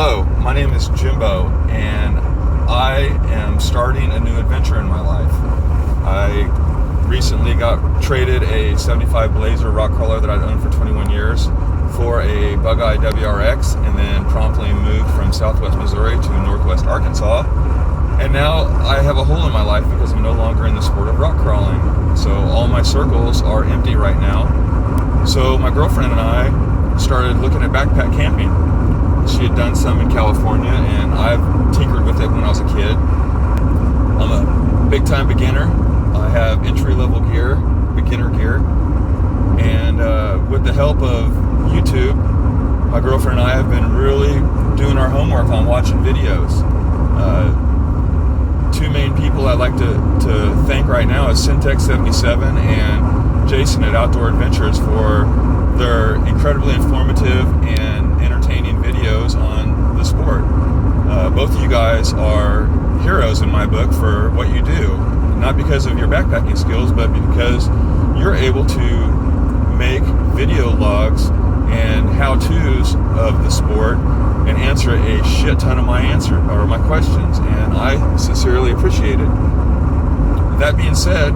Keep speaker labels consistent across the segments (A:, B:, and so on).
A: Hello, my name is Jimbo, and I am starting a new adventure in my life. I recently got traded a 75 Blazer rock crawler that I'd owned for 21 years for a Bug-Eye WRX, and then promptly moved from southwest Missouri to northwest Arkansas. And now I have a hole in my life because I'm no longer in the sport of rock crawling. So all my circles are empty right now. So my girlfriend and I started looking at backpack camping. She had done some in California, and I've tinkered with it when I was a kid. I'm a big-time beginner. I have entry-level gear, beginner gear, and with the help of YouTube, my girlfriend and I have been really doing our homework on watching videos. Two main people I'd like to thank right now is Syntex77 and Jason at Outdoor Adventures for their incredibly informative and entertaining videos on the sport. Both of you guys are heroes in my book for what you do, not because of your backpacking skills, but because you're able to make video logs and how-tos of the sport and answer a shit ton of my questions, and I sincerely appreciate it. That being said,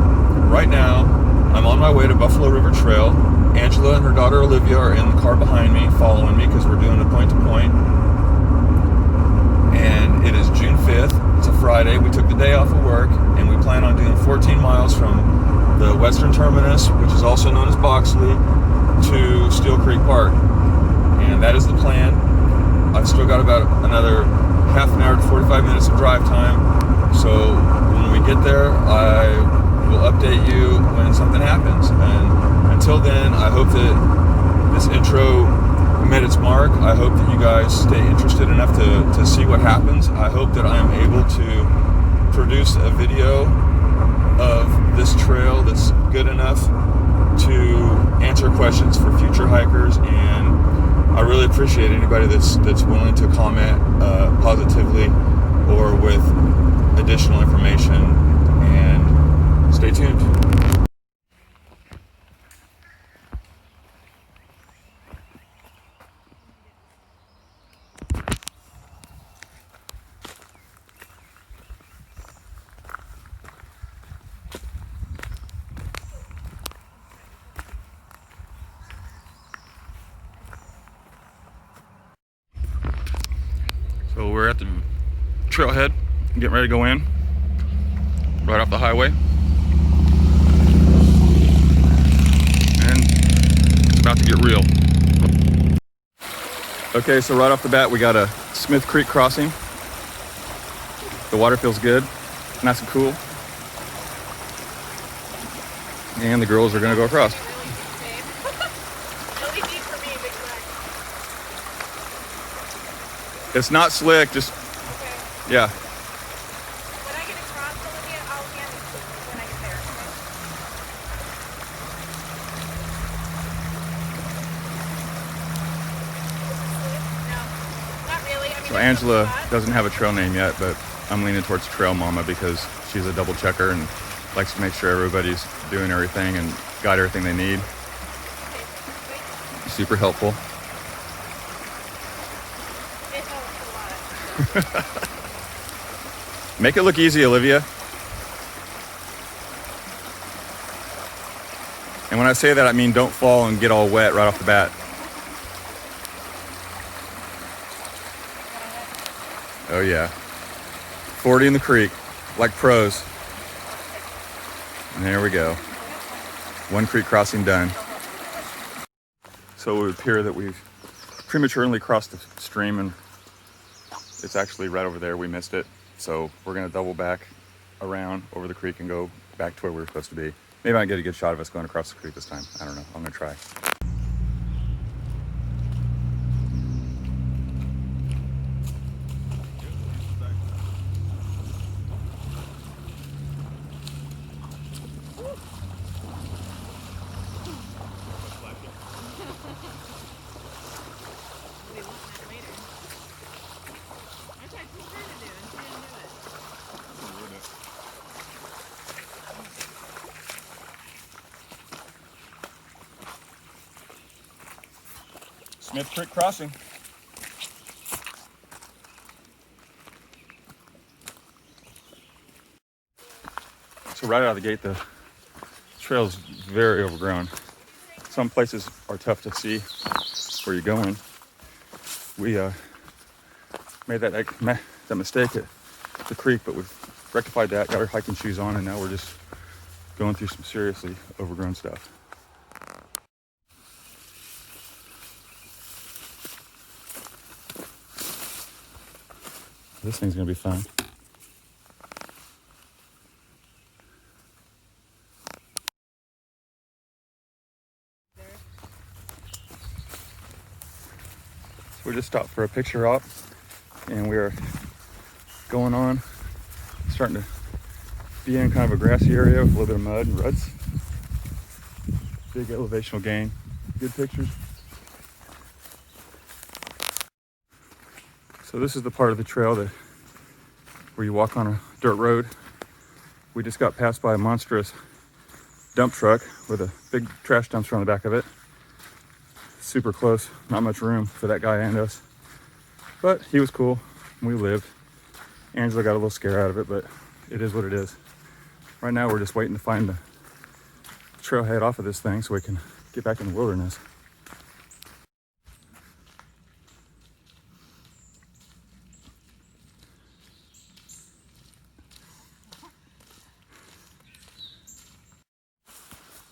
A: right now I'm on my way to Buffalo River Trail. Angela and her daughter Olivia are in the car behind me, following me because we're doing a point-to-point. And it is June 5th. It's a Friday. We took the day off of work, and we plan on doing 14 miles from the western terminus, which is also known as Boxley, to Steel Creek Park. And that is the plan. I've still got about another half an hour to 45 minutes of drive time. So when we get there, I will update you when something happens. And until then, I hope that this intro met its mark. I hope that you guys stay interested enough to see what happens. I hope that I am able to produce a video of this trail that's good enough to answer questions for future hikers, and I really appreciate anybody that's willing to comment positively or with additional information, and stay tuned. So we're at the trailhead, getting ready to go in, right off the highway. And it's about to get real. Okay, so right off the bat, we got a Smith Creek crossing. The water feels good, nice and cool. And the girls are gonna go across. It's not slick, just, okay. Yeah.
B: When I get across, Olivia, I'll hand it to you when I get there, okay? No, not really. I mean,
A: so Angela doesn't have a trail name yet, but I'm leaning towards Trail Mama because she's a double checker and likes to make sure everybody's doing everything and got everything they need. Okay. Super helpful. Make it look easy, Olivia. And when I say that, I mean don't fall and get all wet right off the bat. Oh yeah. 40 in the creek, like pros. And there we go. One creek crossing done. So it would appear that we've prematurely crossed the stream, and it's actually right over there. We missed it. So we're going to double back around over the creek and go back to where we were supposed to be. Maybe I can get a good shot of us going across the creek this time. I don't know. I'm going to try. Smith Creek crossing. So right out of the gate, the trail's very overgrown. Some places are tough to see where you're going. We made that mistake at the creek, but we've rectified that, got our hiking shoes on, and now we're just going through some seriously overgrown stuff. This thing's gonna be fun. So we just stopped for a picture op, and we're going on, starting to be in kind of a grassy area with a little bit of mud and ruts. Big elevational gain, good pictures. So this is the part of the trail that where you walk on a dirt road. We just got passed by a monstrous dump truck with a big trash dumpster on the back of it. Super close, not much room for that guy and us. But he was cool, we lived. Angela got a little scare out of it, but it is what it is. Right now we're just waiting to find the trailhead off of this thing so we can get back in the wilderness.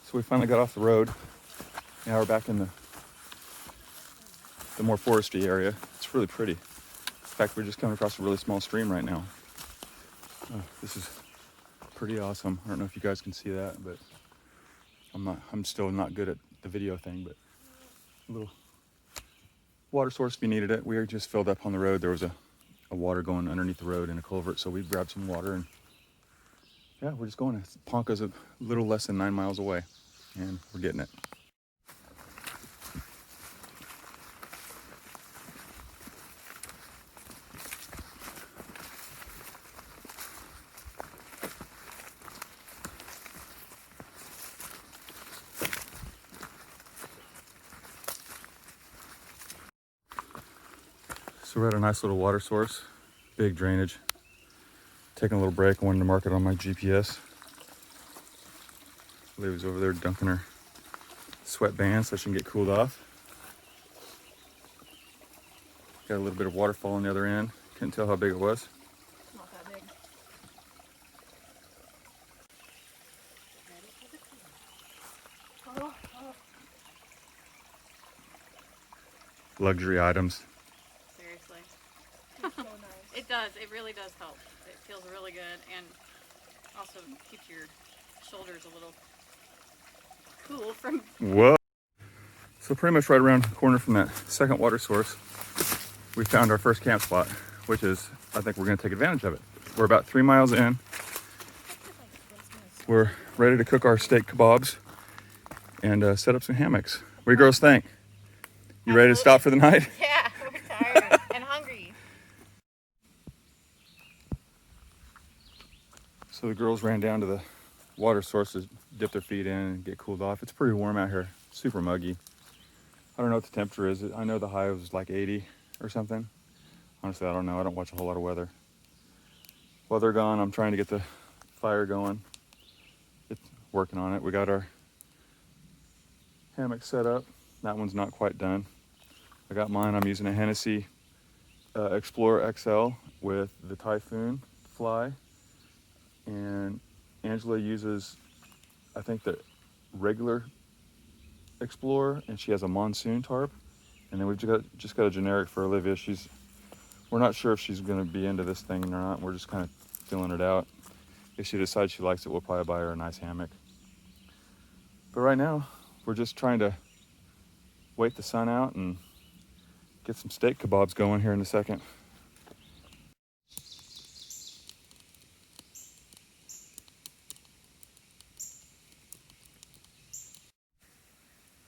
A: So we finally got off the road. Now we're back in the more foresty area. It's really pretty. In fact, we're just coming across a really small stream right now. Oh, this is pretty awesome. I don't know if you guys can see that, but I'm still not good at the video thing, but a little water source if you needed it. We were just filled up on the road. There was a water going underneath the road in a culvert, so we grabbed some water, and yeah, we're just going. Ponca's a little less than 9 miles away, and we're getting it. So we're at a nice little water source, big drainage. Taking a little break, I wanted to mark it on my GPS. Lily was over there dunking her sweatband so she can get cooled off. Got a little bit of waterfall on the other end. Couldn't tell how big it was.
B: Not that big.
A: Luxury items.
B: Seriously. It's so nice. It does. It really does help. It feels really good and also keeps your shoulders a little cool from...
A: Whoa. So pretty much right around the corner from that second water source, we found our first camp spot, which is, I think we're going to take advantage of it. We're about 3 miles in. We're ready to cook our steak kebabs and set up some hammocks. What do you girls think? You ready to stop for the night?
B: Yeah, we're tired and hungry.
A: So the girls ran down to the water source to dip their feet in and get cooled off. It's pretty warm out here, super muggy. I don't know what the temperature is. I know the high was like 80 or something. Honestly, I don't know. I don't watch a whole lot of weather. While they're gone, I'm trying to get the fire going. It's working on it. We got our hammock set up. That one's not quite done. I got mine. I'm using a Hennessy Explorer XL with the Typhoon fly. And Angela uses, I think, the regular Explorer, and she has a monsoon tarp. And then we've just got a generic for Olivia. We're not sure if she's going to be into this thing or not. We're just kind of feeling it out. If she decides she likes it, we'll probably buy her a nice hammock. But right now, we're just trying to wait the sun out and get some steak kebabs going here in a second.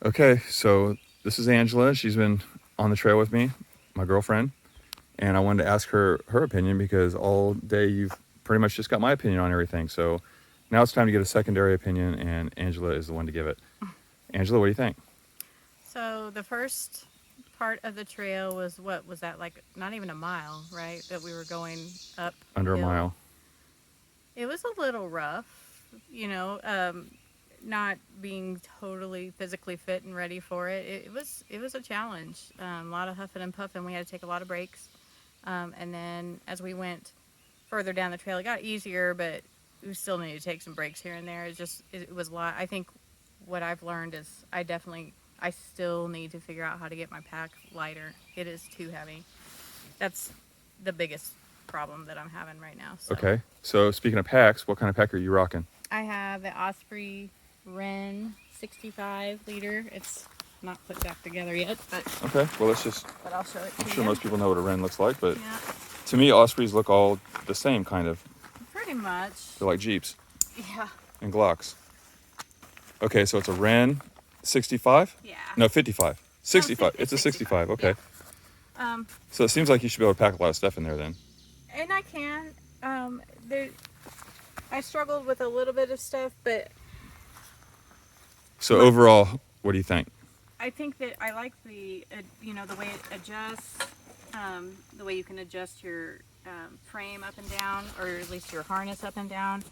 A: Okay, so this is Angela. She's been on the trail with me, my girlfriend, and I wanted to ask her opinion because all day you've pretty much just got my opinion on everything. So now it's time to get a secondary opinion, and Angela is the one to give it. Angela, what do you think?
B: So the first part of the trail was, what was that, like not even a mile, right? That we were going up.
A: Under a
B: hill.
A: mile.
B: It was a little rough, you know, not being totally physically fit and ready for it, it was a challenge. A lot of huffing and puffing. We had to take a lot of breaks. And then as we went further down the trail, it got easier, but we still needed to take some breaks here and there. It was a lot. I think what I've learned is I still need to figure out how to get my pack lighter. It is too heavy. That's the biggest problem that I'm having right now. So.
A: Okay. So speaking of packs, what kind of pack are you rocking?
B: I have the Osprey Wren 65 liter. It's not put back together yet, but
A: Okay. Well, let's just.
B: I'll show it to
A: I'm
B: you.
A: sure most people know what a Wren looks like, but
B: Yeah,
A: to me, Ospreys look all the same, kind of.
B: pretty much.
A: They're like Jeeps
B: Yeah.
A: and Glocks. Okay, so it's a Wren 65?
B: Yeah.
A: No, 55. 65.
B: No,
A: It's a 65. Okay.
B: Yeah.
A: So it seems like you should be able to pack a lot of stuff in there then.
B: And I can. I struggled with a little bit of stuff, but
A: So overall, what do you think?
B: I think that I like the the way it adjusts, the way you can adjust your frame up and down, or at least your harness up and down.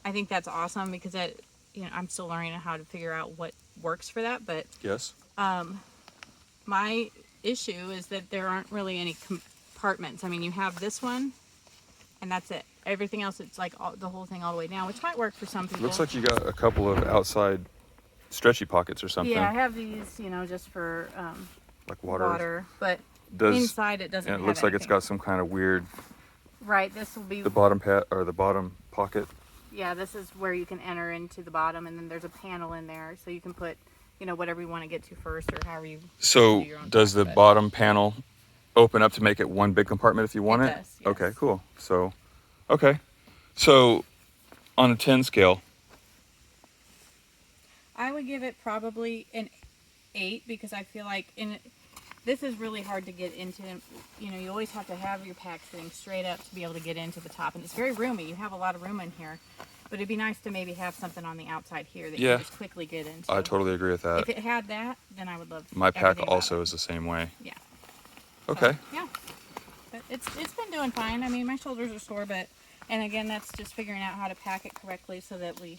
B: I think that's awesome because I'm still learning how to figure out what works for that. But
A: Yes.
B: my issue is that there aren't really any compartments. I mean, you have this one, and that's it. Everything else, it's like the whole thing all the way down, which might work for some people.
A: Looks like you got a couple of outside stretchy pockets or something.
B: Yeah, I have these, just for
A: like water.
B: But inside it doesn't.
A: And it
B: have
A: looks like it's
B: anything.
A: got some kind of weird.
B: Right. This will be
A: The bottom the bottom pocket.
B: Yeah, this is where you can enter into the bottom, and then there's a panel in there, so you can put, whatever you want to get to first, or however you.
A: So
B: do your own
A: does
B: pack,
A: the
B: but-
A: bottom panel open up to make it one big compartment if you want it?
B: It does, yes.
A: Okay, cool. So, okay. So on a 10 scale,
B: I would give it probably an 8 because I feel like this is really hard to get into. You always have to have your pack sitting straight up to be able to get into the top, and it's very roomy. You have a lot of room in here, but it'd be nice to maybe have something on the outside here that you
A: Yeah.
B: can just quickly get into.
A: I totally agree with that.
B: If it had that, then I would love.
A: My pack
B: everything about
A: also
B: it.
A: is the same way.
B: Yeah.
A: Okay.
B: So, yeah. But it's been doing fine. I mean, my shoulders are sore, and again, that's just figuring out how to pack it correctly so that we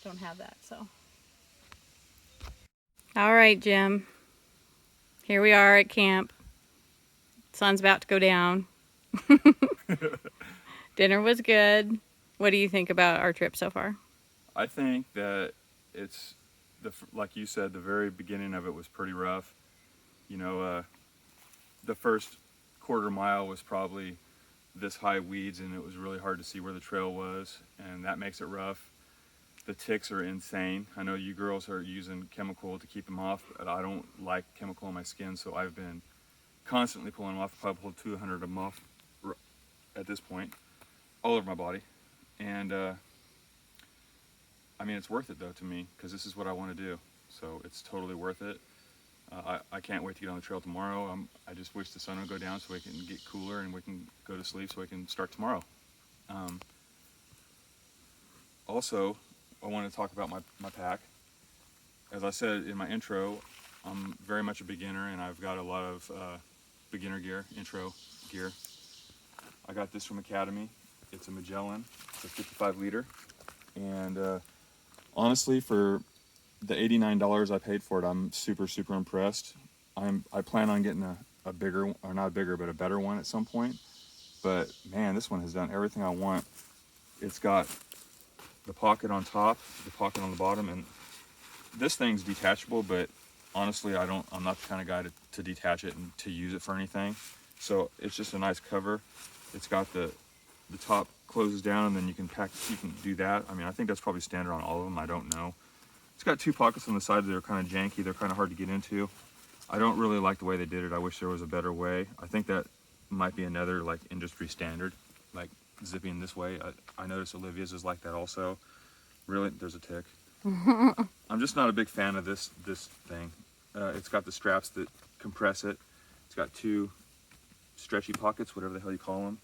B: don't have that. So. All right, Jim. Here we are at camp. Sun's about to go down. Dinner was good. What do you think about our trip so far?
A: I think that it's like you said, the very beginning of it was pretty rough. The first quarter mile was probably this high weeds, and it was really hard to see where the trail was, and that makes it rough. The ticks are insane. I know you girls are using chemical to keep them off, but I don't like chemical on my skin, so I've been constantly pulling them off. Probably pulled 200 of them off at this point, all over my body. And I mean, it's worth it though to me, because this is what I want to do. So it's totally worth it. I can't wait to get on the trail tomorrow. I just wish the sun would go down so we can get cooler and we can go to sleep so we can start tomorrow. Also, I want to talk about my pack. As I said in my intro, I'm very much a beginner, and I've got a lot of beginner gear, intro gear. I got this from Academy. It's a Magellan. It's a 55 liter. And honestly, for the $89 I paid for it, I'm super, super impressed. I plan on getting a bigger, or not bigger, but a better one at some point. But man, this one has done everything I want. It's got the pocket on top, the pocket on the bottom, and this thing's detachable, but honestly, I'm not the kind of guy to detach it and to use it for anything. So it's just a nice cover. It's got the top closes down, and then you can do that. I mean, I think that's probably standard on all of them. I don't know. It's got two pockets on the side that are kind of janky. They're kind of hard to get into. I don't really like the way they did it. I wish there was a better way. I think that might be another like industry standard, like zipping this way. I noticed Olivia's is like that also. Really, there's a tick. I'm just not a big fan of this thing. It's got the straps that compress it. It's got two stretchy pockets, whatever the hell you call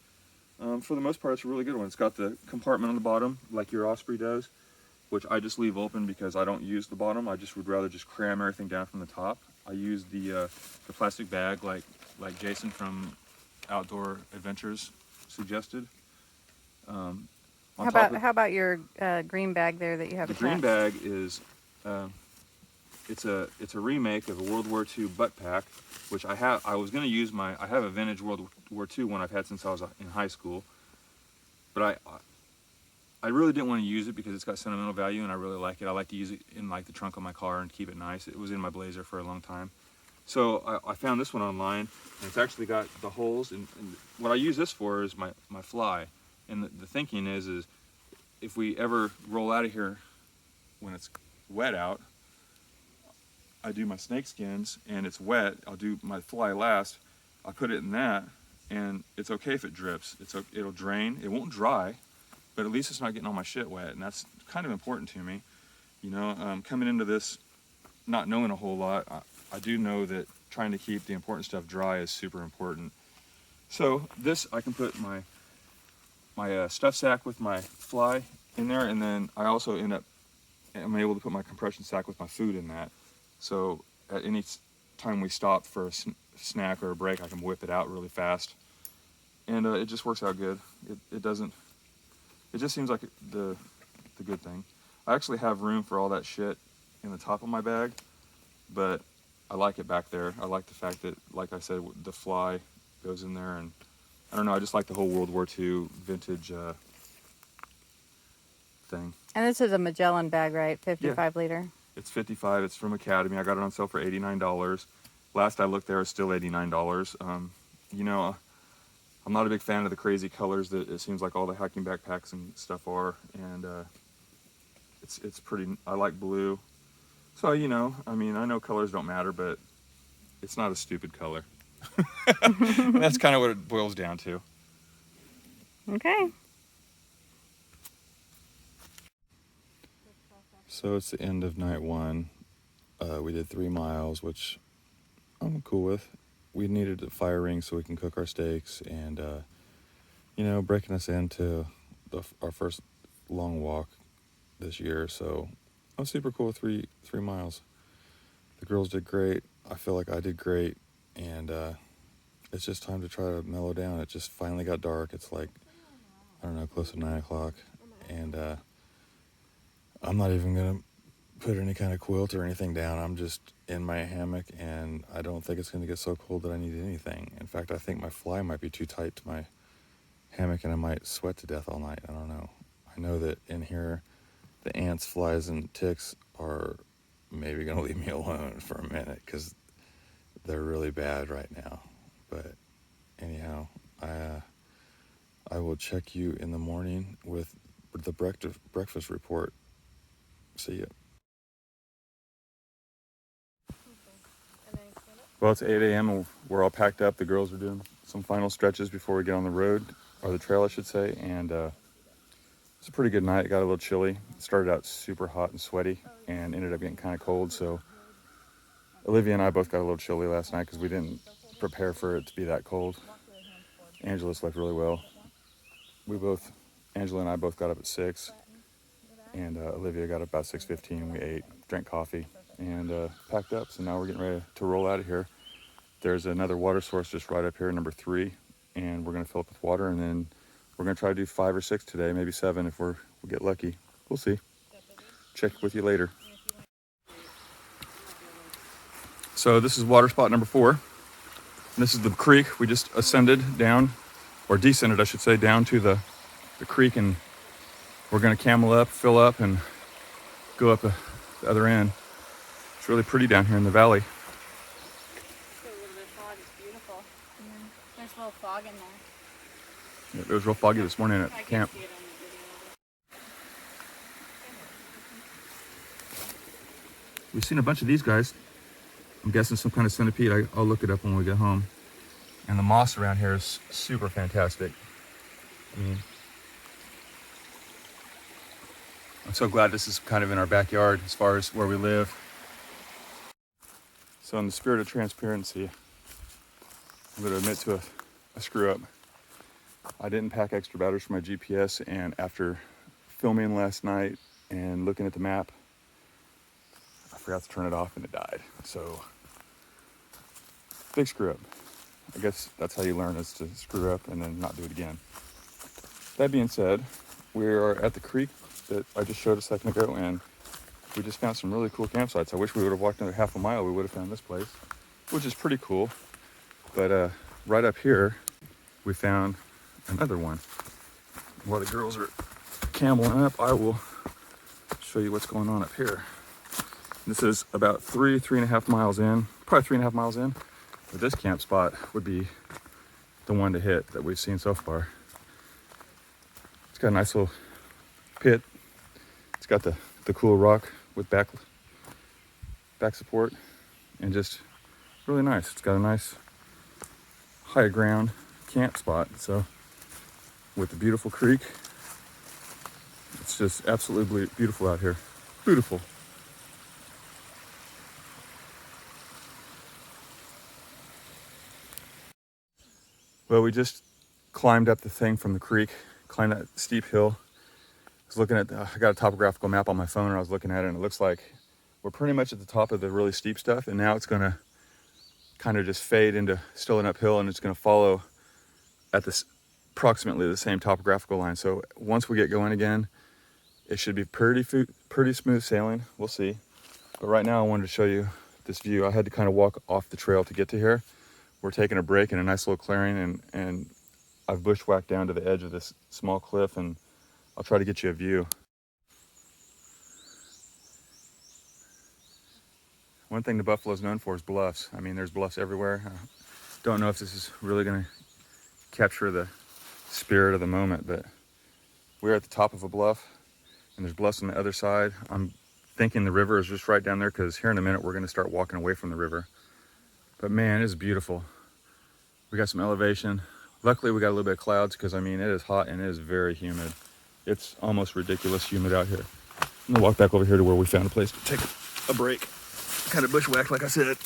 A: them. For the most part, it's a really good one. It's got the compartment on the bottom, like your Osprey does, which I just leave open because I don't use the bottom. I just would rather just cram everything down from the top. I use the plastic bag like Jason from Outdoor Adventures suggested.
B: How about your green bag there that you have
A: The
B: attached?
A: green bag is it's a remake of a World War II butt pack, which I have. I was going to use I have a vintage World War II one I've had since I was in high school, but I really didn't want to use it because it's got sentimental value and I really like it. I like to use it in like the trunk of my car and keep it nice. It was in my Blazer for a long time. So I found this one online, and it's actually got the holes, and what I use this for is my fly. And the thinking is if we ever roll out of here when it's wet out, I do my snake skins and it's wet, I'll do my fly last, I'll put it in that, and it's okay if it drips. It'll drain, it won't dry, but at least it's not getting all my shit wet, and that's kind of important to me. You know, coming into this not knowing a whole lot, I do know that trying to keep the important stuff dry is super important. So this, I can put my stuff sack with my fly in there, and then I also I'm able to put my compression sack with my food in that. So at any time we stop for a snack or a break, I can whip it out really fast, and it just works out good. It just seems like the good thing. I actually have room for all that shit in the top of my bag, but I like it back there. I like the fact that, like I said, the fly goes in there, and I don't know, I just like the whole World War II vintage thing.
B: And this is a Magellan bag, right? 55
A: Yeah.
B: liter.
A: It's 55. It's from Academy. I got it on sale for $89. Last I looked, there was still $89. You know, I'm not a big fan of the crazy colors that it seems like all the hiking backpacks and stuff are, and it's pretty. I like blue. So, you know, I mean, I know colors don't matter, but it's not a stupid color. And that's kind of what it boils down to.
B: Okay.
A: So it's the end of night one. We did 3 miles, which I'm cool with. We needed a fire ring so we can cook our steaks, and, you know, breaking us into our first long walk this year. So I'm super cool with 3 miles. The girls did great. I feel like I did great, and it's just time to try to mellow down. It just finally got dark. It's like, I don't know, close to 9 o'clock, and I'm not even gonna put any kind of quilt or anything down. I'm just in my hammock, and I don't think it's gonna get so cold that I need anything. In fact, I think my fly might be too tight to my hammock, and I might sweat to death all night. I don't know. I know that in here, the ants, flies, and ticks are maybe gonna leave me alone for a minute because they're really bad right now. But anyhow, I will check you in the morning with the breakfast report. See ya. Well, it's 8 a.m. and we're all packed up. The girls are doing some final stretches before we get on the road, or the trail, I should say. And it's a pretty good night. It got a little chilly. It started out super hot and sweaty and ended up getting kind of cold. So Olivia and I both got a little chilly last night because we didn't prepare for it to be that cold. Angela slept really well. Angela and I both got up at 6, and Olivia got up about 6:15. We ate, drank coffee, and packed up. So now we're getting ready to roll out of here. There's another water source just right up here, number 3, and we're going to fill up with water, and then we're going to try to do 5 or 6 today, maybe 7 if we get lucky. We'll see. Check with you later. So this is water spot number 4. And this is the creek. We just ascended down, or descended, I should say, down to the creek, and we're going to camel up, fill up, and go up the other end. It's really pretty down here in the valley.
B: It's a little bit fog. It's beautiful. Yeah. There's a little fog in there.
A: Yeah, it was real foggy this morning at camp.
B: See it on the video.
A: We've seen a bunch of these guys. I'm guessing some kind of centipede. I'll look it up when we get home. And the moss around here is super fantastic. I mean, I'm so glad this is kind of in our backyard as far as where we live. So in the spirit of transparency, I'm going to admit to a screw up. I didn't pack extra batteries for my GPS, and after filming last night and looking at the map, I forgot to turn it off and it died. So, big screw up. I guess that's how you learn, is to screw up and then not do it again. That being said, We are at the creek that I just showed a second ago, and we just found some really cool campsites. I wish we would have walked another half a mile. We would have found this place, which is pretty cool. But right up here, we found another one. While the girls are cameling up, I will show you what's going on up here. This is about 3.5 miles in, probably 3.5 miles in. But this camp spot would be the one to hit that we've seen so far. It's got a nice little pit. It's got the cool rock with back support, and just really nice. It's got a nice high ground camp spot. So with the beautiful creek, it's just absolutely beautiful out here. Beautiful. Well, we just climbed up the thing from the creek, climbed that steep hill. I was looking at, I got a topographical map on my phone, and I was looking at it, and it looks like we're pretty much at the top of the really steep stuff, and now it's gonna kind of just fade into still an uphill, and it's gonna follow at this approximately the same topographical line. So once we get going again, it should be pretty smooth sailing. We'll see. But right now I wanted to show you this view. I had to kind of walk off the trail to get to here. We're taking a break in a nice little clearing, and I've bushwhacked down to the edge of this small cliff, and I'll try to get you a view. One thing the Buffalo's known for is bluffs. I mean, there's bluffs everywhere. I don't know if this is really gonna capture the spirit of the moment, but we're at the top of a bluff, and there's bluffs on the other side. I'm thinking the river is just right down there, because here in a minute we're gonna start walking away from the river. But man, it is beautiful. We got some elevation. Luckily we got a little bit of clouds, because I mean, it is hot and it is very humid. It's almost ridiculous humid out here. I'm gonna walk back over here to where we found a place to take a break. Kind of bushwhacked, like I said.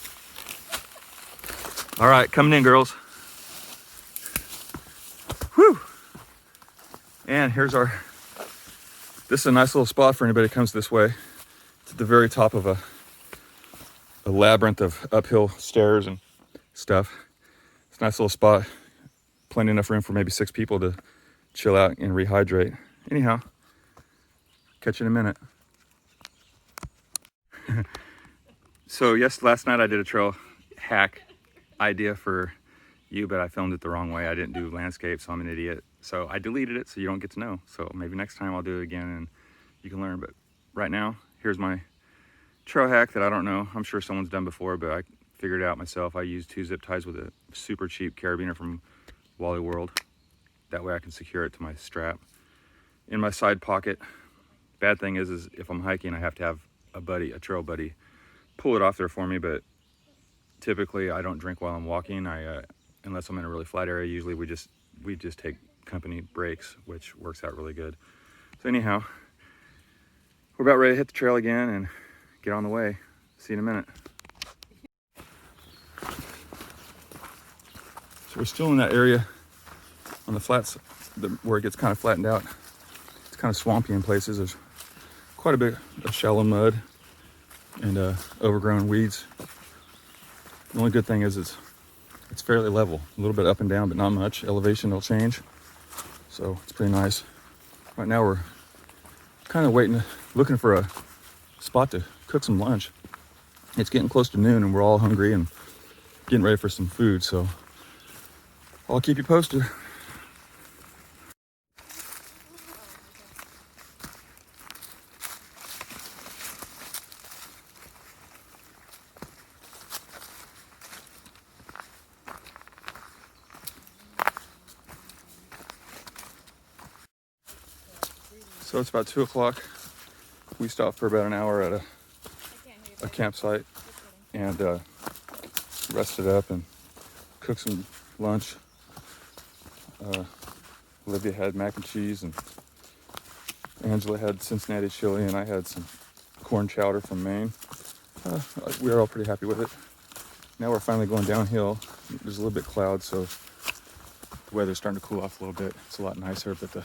A: All right, coming in, girls. Whew. And here's this is a nice little spot for anybody who comes this way. It's at the very top of a labyrinth of uphill stairs and stuff. It's a nice little spot. Plenty enough room for maybe 6 people to chill out and rehydrate. Anyhow, catch you in a minute. So yes, last night I did a trail hack idea for you, but I filmed it the wrong way. I didn't do landscape, so I'm an idiot. So I deleted it so you don't get to know. So maybe next time I'll do it again and you can learn. But right now, here's my trail hack that I don't know. I'm sure someone's done before, but I figured it out myself. I used 2 zip ties with a super cheap carabiner from Wally World. That way I can secure it to my strap in my side pocket. Bad thing is if I'm hiking, I have to have a trail buddy, pull it off there for me. But typically I don't drink while I'm walking. Unless I'm in a really flat area. Usually we just take company breaks, which works out really good. So anyhow, we're about ready to hit the trail again and get on the way. See you in a minute. So we're still in that area on the flats where it gets kind of flattened out. It's kind of swampy in places. There's quite a bit of shallow mud and overgrown weeds. The only good thing is it's fairly level, a little bit up and down, but not much. Elevation will change, so it's pretty nice. Right now we're kind of looking for a spot to cook some lunch. It's getting close to noon and we're all hungry and getting ready for some food, so I'll keep you posted. So it's about 2 o'clock. We stopped for about an hour at a campsite and rested up and cooked some lunch. Olivia had mac and cheese, and Angela had Cincinnati chili, and I had some corn chowder from Maine. We were all pretty happy with it. Now we're finally going downhill. There's a little bit of cloud, so the weather's starting to cool off a little bit. It's a lot nicer, but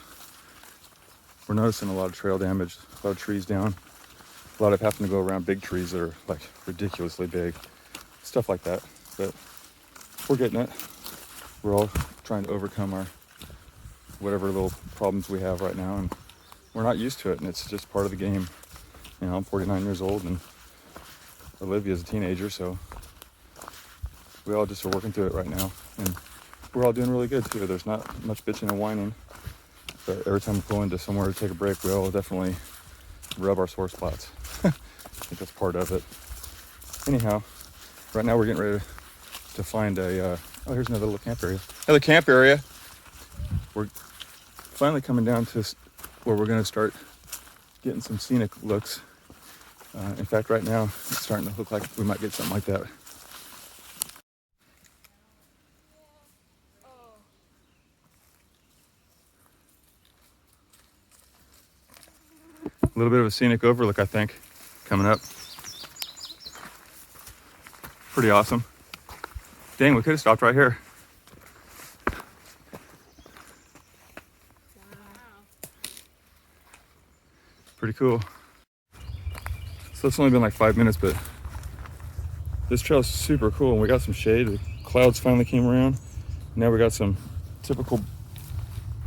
A: we're noticing a lot of trail damage, a lot of trees down. A lot of having to go around big trees that are like ridiculously big, stuff like that. But we're getting it. We're all trying to overcome our whatever little problems we have right now, and we're not used to it, and it's just part of the game. You know, I'm 49 years old, and Olivia's a teenager, so we all just are working through it right now. And we're all doing really good, too. There's not much bitching and whining. But every time we pull into somewhere to take a break, we all definitely rub our sore spots. I think that's part of it. Anyhow, right now we're getting ready to find a, oh, here's another little camp area. Another camp area. We're finally coming down to where we're going to start getting some scenic looks. In fact, right now, it's starting to look like we might get something like that. A little bit of a scenic overlook, I think, coming up. Pretty awesome. Dang, we could have stopped right here.
B: Wow.
A: Pretty cool. So it's only been like 5 minutes, but this trail is super cool, and we got some shade. The clouds finally came around. Now we got some typical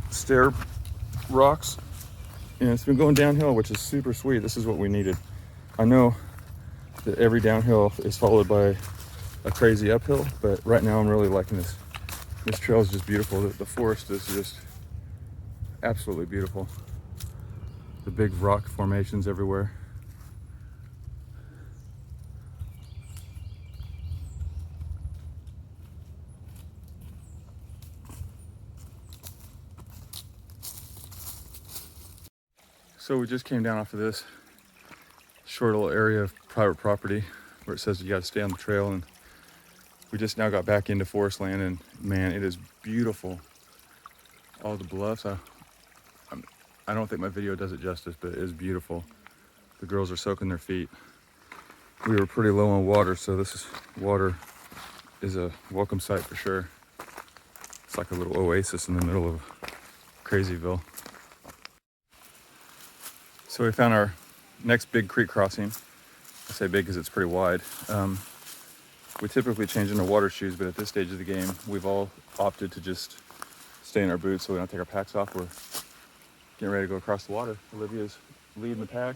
A: stair rocks, and it's been going downhill, which is super sweet. This is what we needed. I know that every downhill is followed by a crazy uphill, but right now I'm really liking this. This trail is just beautiful. The forest is just absolutely beautiful. The big rock formations everywhere. So we just came down off of this short little area of private property where it says you got to stay on the trail, and we just now got back into forest land, and man, it is beautiful. All the bluffs. I don't think my video does it justice, but it is beautiful. The girls are soaking their feet. We were pretty low on water, so water is a welcome sight for sure. It's like a little oasis in the middle of Crazyville. So we found our next big creek crossing. I say big because it's pretty wide. We typically change into water shoes, but at this stage of the game, we've all opted to just stay in our boots so we don't take our packs off. We're getting ready to go across the water. Olivia's leading the pack.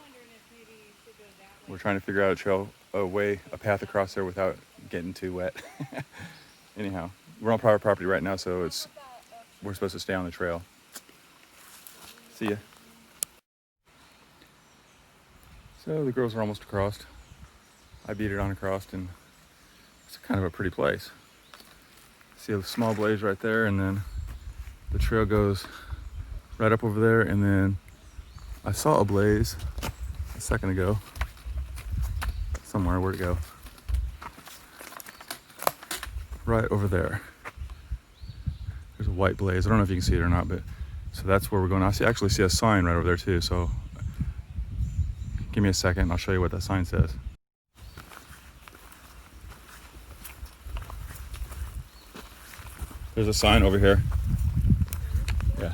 A: We're trying to figure out a path across there without getting too wet. Anyhow, we're on private property right now, so we're supposed to stay on the trail. See ya. So the girls are almost across. I beat it on across, and it's kind of a pretty place. See a small blaze right there, and then the trail goes right up over there, and then I saw a blaze a second ago. Somewhere, where'd it go? Right over there. There's a white blaze. I don't know if you can see it or not, but so that's where we're going. I actually see a sign right over there too, so give me a second and I'll show you what that sign says. There's a sign over here. Yeah.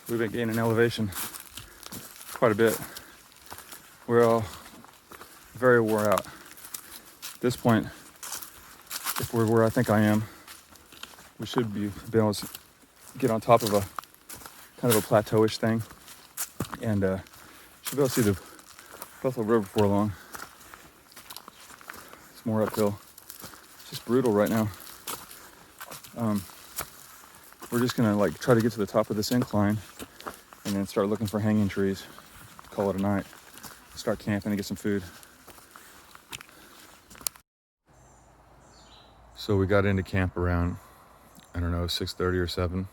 A: We've been gaining elevation quite a bit. We're all very wore out. At this point, if we're where I think I am, we should be able to get on top of a kind of a plateauish thing, and should be able to see the Buffalo River before long. It's more uphill. It's just brutal right now. We're just gonna try to get to the top of this incline and then start looking for hanging trees. Call it a night. Start camping and get some food. So we got into camp around, I don't know, 6:30 or 7.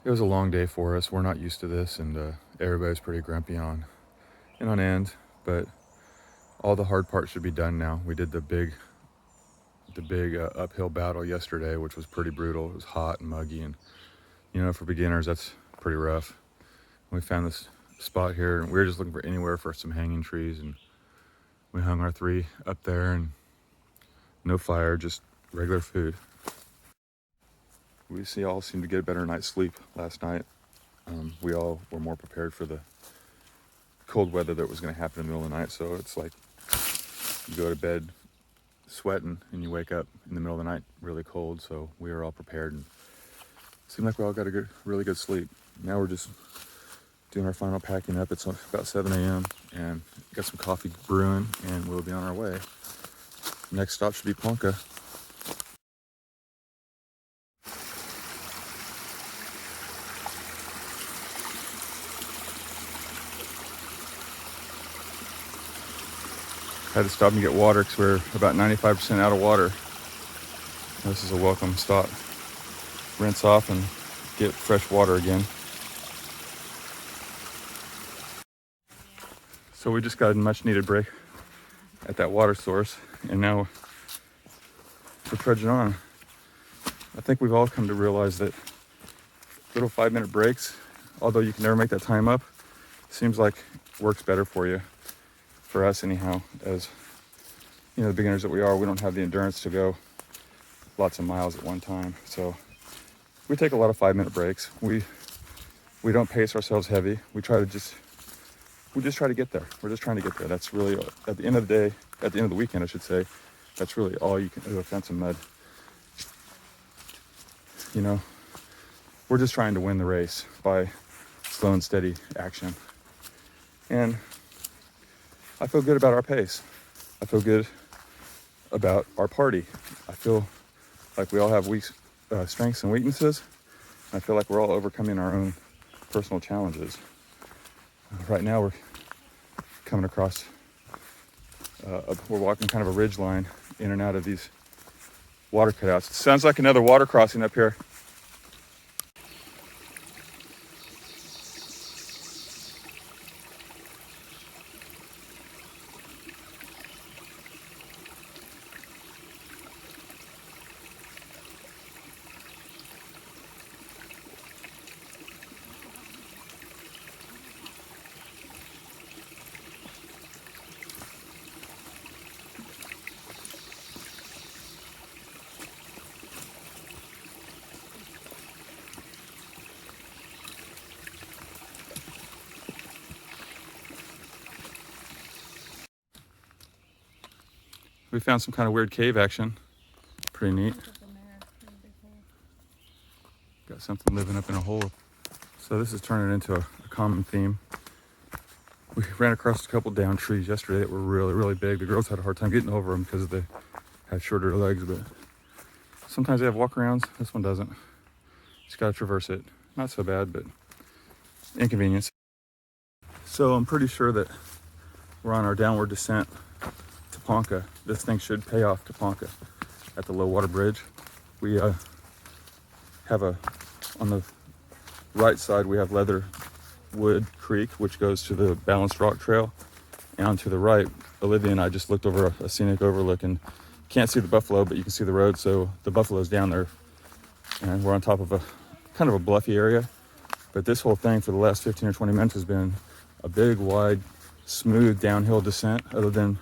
A: It was a long day for us. We're not used to this, and everybody's pretty grumpy on end, but all the hard part should be done now. We did the big uphill battle yesterday, which was pretty brutal. It was hot and muggy, and for beginners, that's pretty rough. We found this spot here, and we were just looking for anywhere for some hanging trees, and we hung our 3 up there, and no fire, just regular food. all seemed to get a better night's sleep last night. We all were more prepared for the cold weather that was going to happen in the middle of the night. So it's like you go to bed sweating and you wake up in the middle of the night really cold. So we were all prepared and it seemed like we all got a really good sleep. Now we're just doing our final packing up. It's about 7 a.m. and got some coffee brewing and we'll be on our way. Next stop should be Ponca. Had to stop and get water because we're about 95% out of water. This is a welcome stop. Rinse off and get fresh water again. So we just got a much needed break at that water source and now we're trudging on. I think we've all come to realize that little 5-minute breaks, although you can never make that time up, seems like works better for you. For us anyhow, as you know, the beginners that we are, we don't have the endurance to go lots of miles at one time. So we take a lot of 5-minute breaks. We don't pace ourselves heavy. We just try to get there. We're just trying to get there. That's really, at the end of the day, at the end of the weekend, I should say, that's really all you can do, fence and mud. You know, we're just trying to win the race by slow and steady action. And I feel good about our pace. I feel good about our party. I feel like we all have strengths and weaknesses. I feel like we're all overcoming our own personal challenges. Right now we're coming across, we're walking kind of a ridge line in and out of these water cutouts. It sounds like another water crossing up here. We found some kind of weird cave action. Pretty neat. Got something living up in a hole. So this is turning into a common theme. We ran across a couple down trees yesterday that were really, really big. The girls had a hard time getting over them because they had shorter legs, but sometimes they have walkarounds. This one doesn't. Just gotta traverse it. Not so bad, but inconvenience. So I'm pretty sure that we're on our downward descent to Ponca. This thing should pay off to Ponca at the low water bridge. We have on the right side, we have Leatherwood Creek, which goes to the Balanced Rock Trail. And on to the right, Olivia and I just looked over a scenic overlook and can't see the buffalo, but you can see the road. So the buffalo's down there and we're on top of a kind of a bluffy area. But this whole thing for the last 15 or 20 minutes has been a big, wide, smooth downhill descent. Other than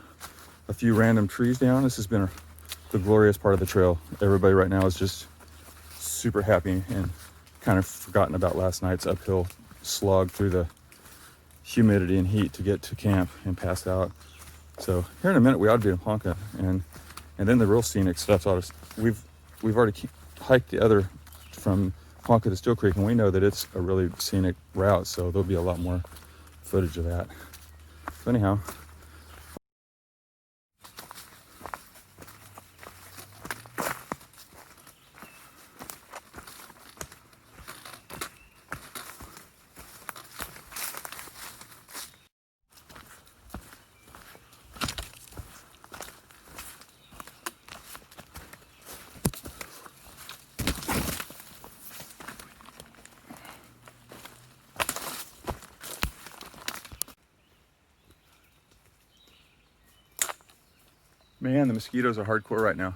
A: a few random trees down, this has been the glorious part of the trail. Everybody right now is just super happy and kind of forgotten about last night's uphill slog through the humidity and heat to get to camp and pass out. So here in a minute we ought to be in Ponca, and then the real scenic stuff we've already hiked the other from Ponca to Steel Creek, and we know that it's a really scenic route, so there'll be a lot more footage of that. So anyhow, man, the mosquitoes are hardcore right now.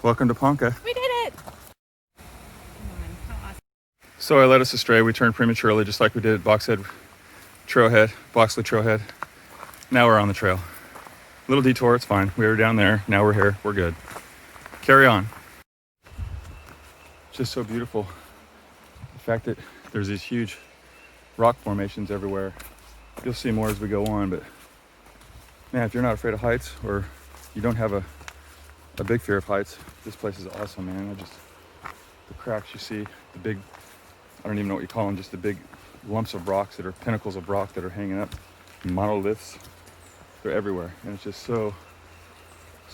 A: Welcome to Ponca.
B: We did it! Come on, how awesome.
A: So I led us astray. We turned prematurely, just like we did at Boxley Trailhead. Now we're on the trail. Little detour, it's fine. We were down there, now we're here, we're good. Carry on. Just so beautiful. The fact that there's these huge rock formations everywhere. You'll see more as we go on, but man, if you're not afraid of heights or you don't have a big fear of heights, this place is awesome, man. The cracks you see, the big, I don't even know what you call them, just the big lumps of rocks that are pinnacles of rock that are hanging up, monoliths. They're everywhere, and it's just so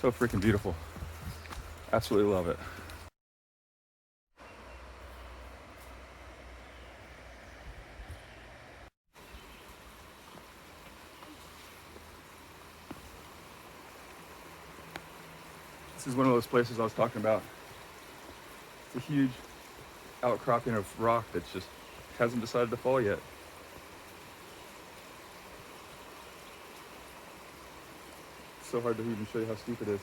A: freaking beautiful. Absolutely love it. This is one of those places I was talking about. It's a huge outcropping of rock that just hasn't decided to fall yet. It's so hard to even show you how steep it is.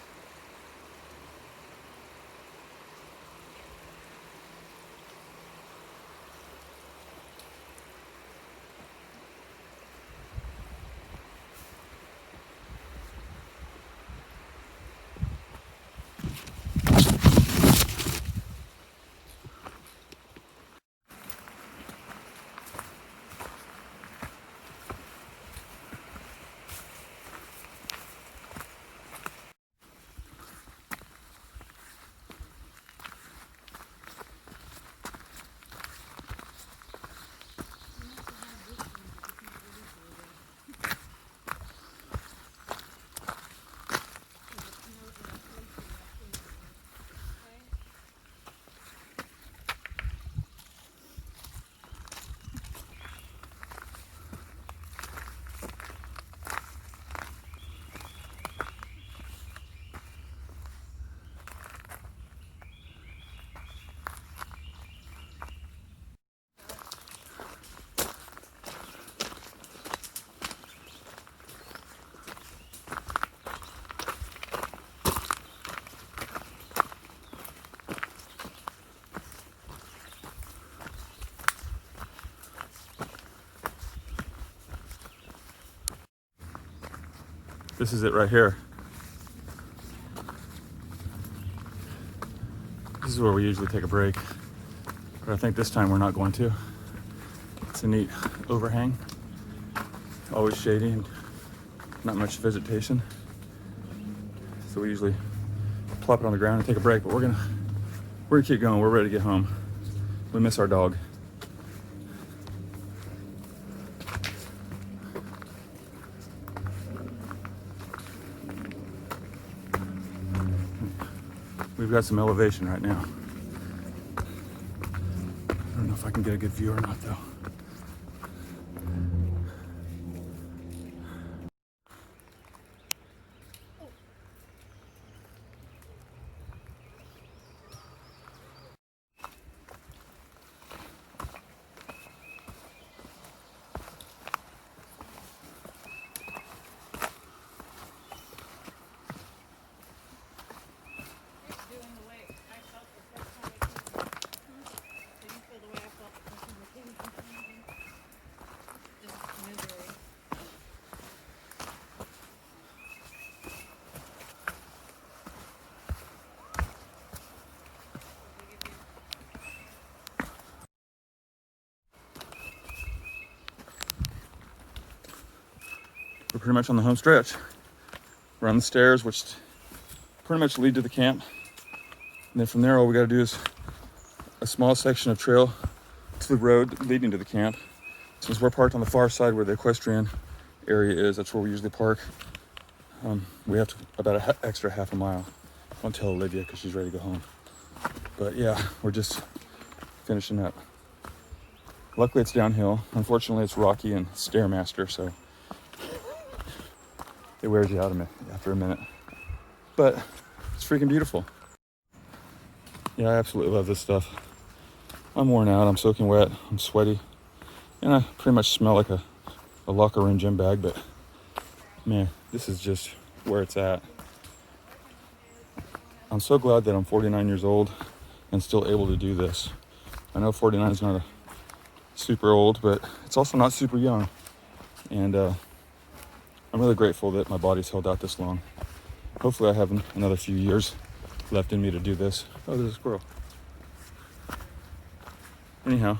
A: This is it right here. This is where we usually take a break, but I think this time we're not going to. It's a neat overhang, always shady and not much vegetation. So we usually plop it on the ground and take a break, but we're gonna keep going. We're ready to get home. We miss our dog. We've got some elevation right now. I don't know if I can get a good view or not though. We're pretty much on the home stretch. We're on the stairs, which pretty much lead to the camp. And then from there, all we gotta do is a small section of trail to the road leading to the camp. Since we're parked on the far side where the equestrian area is, that's where we usually park. We have to about an extra half a mile. I won't tell Olivia because she's ready to go home. But yeah, we're just finishing up. Luckily it's downhill. Unfortunately it's rocky and Stairmaster, so it wears you out after a minute. But it's freaking beautiful. Yeah, I absolutely love this stuff. I'm worn out, I'm soaking wet, I'm sweaty, and I pretty much smell like a locker room gym bag, but man, this is just where it's at. I'm so glad that I'm 49 years old and still able to do this. I know 49 is not a super old, but it's also not super young. And I'm really grateful that my body's held out this long. Hopefully I have another few years left in me to do this. Oh, there's a squirrel. Anyhow,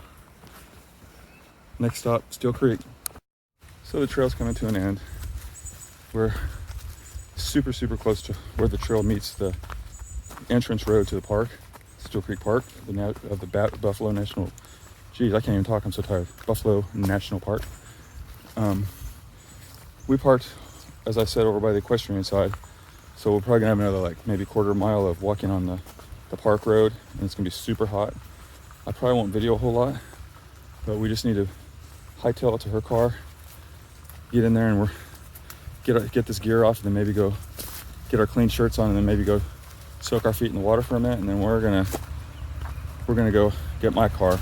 A: next stop, Steel Creek. So the trail's coming to an end. We're super, super close to where the trail meets the entrance road to the park, Steel Creek Park, of the Buffalo National. Geez, I can't even talk. I'm so tired. Buffalo National Park. We parked, as I said, over by the equestrian side. So we're probably gonna have another like maybe quarter mile of walking on the park road, and it's gonna be super hot. I probably won't video a whole lot, but we just need to hightail it to her car, get in there, and get this gear off, and then maybe go get our clean shirts on, and then maybe go soak our feet in the water for a minute, and then we're gonna go get my car.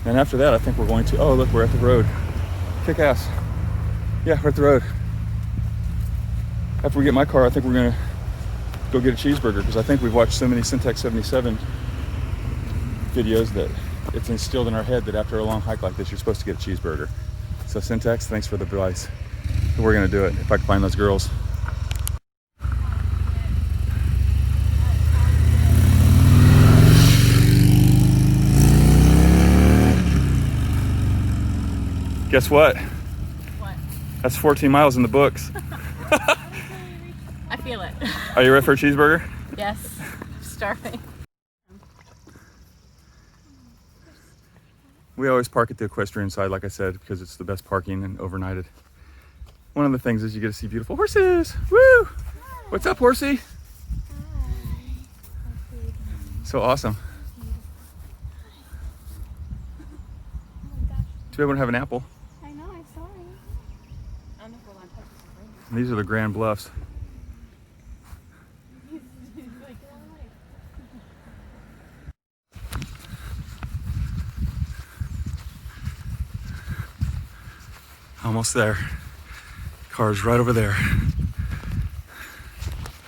A: And after that, I think we're going to, oh look, we're at the road. Kick ass. Yeah, we're at the road. After we get my car, I think we're gonna go get a cheeseburger, because I think we've watched so many Syntax 77 videos that it's instilled in our head that after a long hike like this, you're supposed to get a cheeseburger. So Syntax, thanks for the advice. We're gonna do it if I can find those girls. Guess what?
B: What?
A: That's 14 miles in the books.
B: I feel it.
A: Are you ready for a cheeseburger?
B: Yes. I'm starving.
A: We always park at the equestrian side, like I said, because it's the best parking and overnighted. One of the things is you get to see beautiful horses. Woo! What's up, horsey? So awesome. Too bad we don't have an apple.
B: I know, I saw it. I don't know if we'll touch this.
A: These are the Grand Bluffs. Almost there. Car's right over there.